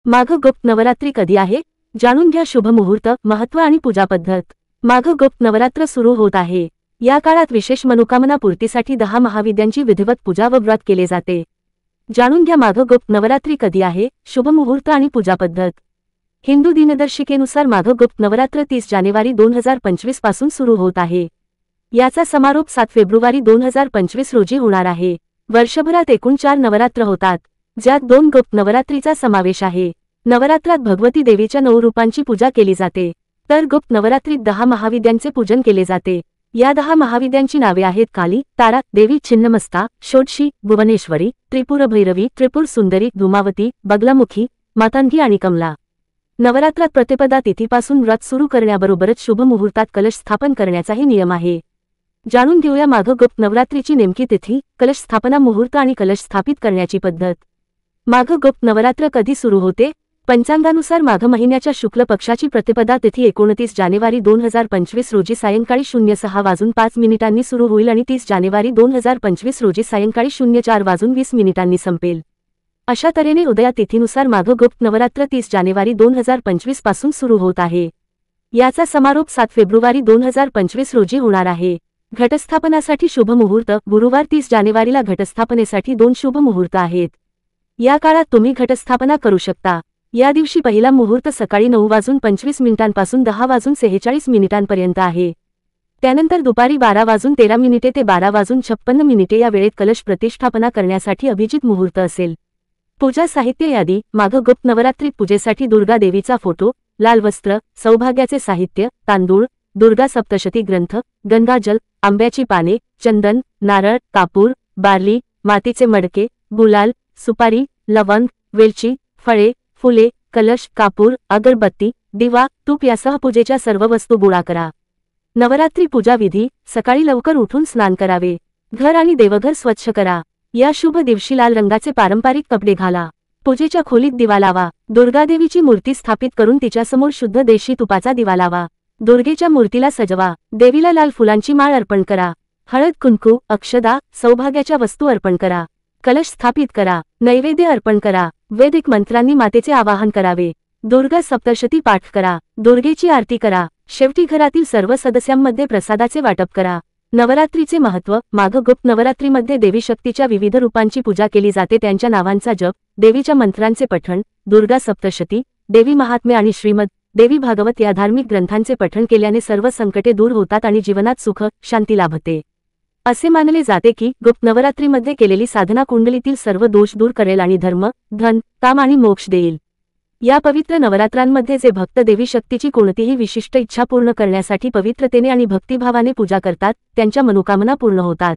माघ गुप्त नवरात्री कधी आहे? जाणून घ्या शुभ मुहूर्त, महत्त्व आणि पूजा पद्धत। माघ गुप्त नवरात्र सुरू होत आहे। या काळात विशेष मनोकामना पूर्तीसाठी 10 महाविद्यांची विधिवत पूजा व व्रत केले जाते। जाणून घ्या माघ गुप्त नवरात्री कधी आहे, शुभ मुहूर्त आणि पूजा पद्धत। हिंदू दिनदर्शिकेनुसार माघ गुप्त नवरात्र 30 जानेवारी 2025 पासून सुरू होत आहे। याचा समारोप 7 फेब्रुवारी 2025 रोजी होणार आहे। वर्षभरात एकूण 4 नवरात्र होतात, ज्यात 2 गुप्त नवरात्रीचा समावेश आहे। नवरात्रात भगवती देवीच्या 9 रूपांची पूजा केली जाते, तर गुप्त नवरात्रीत 10 महाविद्यांचे पूजन केले जाते। या 10 महाविद्यांची नावे आहेत काली, तारा, देवी छिन्नमस्ता, षोडशी, भुवनेश्वरी, त्रिपुर भैरवी, त्रिपुर सुंदरी, धूमावती, बगलामुखी, मातंगी आणि कमला। नवरात्रात प्रतिपदा तिथीपासून व्रत सुरू करण्याबरोबरच शुभ मुहूर्तात कलश स्थापन करण्याचाही नियम आहे। जाणून घेऊया माघ गुप्त नवरात्रीची नेमकी तिथी, कलश स्थापना मुहूर्त आणि कलश स्थापित करण्याची पद्धत। माघ गुप्त नवरात्र कधी सुरू होते? पंचांगानुसार माघ महिन्याच्या शुक्ल पक्षाची प्रतिपदा तिथी 29 जानेवारी 2025 रोजी सायंकाळी 06:05 सुरू होईल आणि 30 जानेवारी 2025 रोजी सायंकाळी 04:20 संपेल। अशा तऱ्हेने उदया तिथीनुसार माघ गुप्त नवरात्र 30 जानेवारी 2025 पासून सुरू होत आहे। याचा समारोप 7 फेब्रुवारी 2025 रोजी होणार आहे। घटस्थापनासाठी शुभ मुहूर्त, गुरुवार 30 जानेवारीला घटस्थापनेसाठी 2 शुभ मुहूर्त आहेत। या काळात तुम्ही घटस्थापना करू शकता। या दिवशी पहिला मुहूर्त सकाळी 9:25 पासून 10:46 पर्यंत आहे। त्यानंतर दुपारी 12:13 ते 12:56 या वेळेत कलश प्रतिष्ठापना करण्यासाठी अभिजित मुहूर्त असेल। पूजा साहित्य यादी। माघ गुप्त नवरात्रीत पूजेसाठी दुर्गा देवीचा फोटो, लाल वस्त्र, सौभाग्याचे साहित्य, तांदूळ, दुर्गा सप्तशती ग्रंथ, गंगाजल, आंब्याची पाने, चंदन, नारळ, कापूर, बार्ली, मातीचे मडके, गुलाल, सुपारी, लवंग, वेलची, फळे, फुले, कलश, कापूर, अगरबत्ती, दिवा, तूप यासह पूजेच्या सर्व वस्तू गोळा करा। नवरात्री पूजा विधी। सकाळी लवकर उठून स्नान करावे। घर आणि देवघर स्वच्छ करा। या शुभ दिवशी लाल रंगाचे पारंपरिक कपडे घाला। पूजेच्या खोलीत दिवा लावा। दुर्गादेवीची मूर्ती स्थापित करून तिच्यासमोर शुद्ध देशी तुपाचा दिवा लावा। दुर्गेच्या मूर्तीला सजवा। देवीला लाल फुलांची माळ अर्पण करा। हळद, कुंकू, अक्षदा, सौभाग्याच्या वस्तू अर्पण करा। कलश स्थापित करा। नैवेद्य अर्पण करा। वैदिक मंत्रांनी मातेचे आवाहन करावे। दुर्गा सप्तशती पाठ करा। दुर्गेची आरती करा। शेवटी घरातील सर्व सदस्यांमध्ये प्रसादाचे वाटप करा। नवरात्रीचे महत्त्व। माघ गुप्त नवरात्रीमध्ये देवी शक्तीच्या विविध रूपांची पूजा केली जाते। त्यांच्या नावांचा जप, देवीच्या मंत्रांचे पठण, दुर्गा सप्तशती, देवी महात्म्य आणि श्रीमद देवी भागवत या धार्मिक ग्रंथांचे पठण केल्याने सर्व संकटे दूर होतात आणि जीवनात सुख, शांती लाभते। असे मानले जाते की गुप्त नवरात्रीमध्ये केलेली साधना कुंडलीतील सर्व दोष दूर करेल आणि धर्म, धन, काम आणि मोक्ष देईल। या पवित्र नवरात्रांमध्ये जे भक्त देवी शक्तीची कोणतीही विशिष्ट इच्छा पूर्ण करण्यासाठी पवित्रतेने आणि भक्तिभावाने पूजा करतात, त्यांच्या मनोकामना पूर्ण होतात।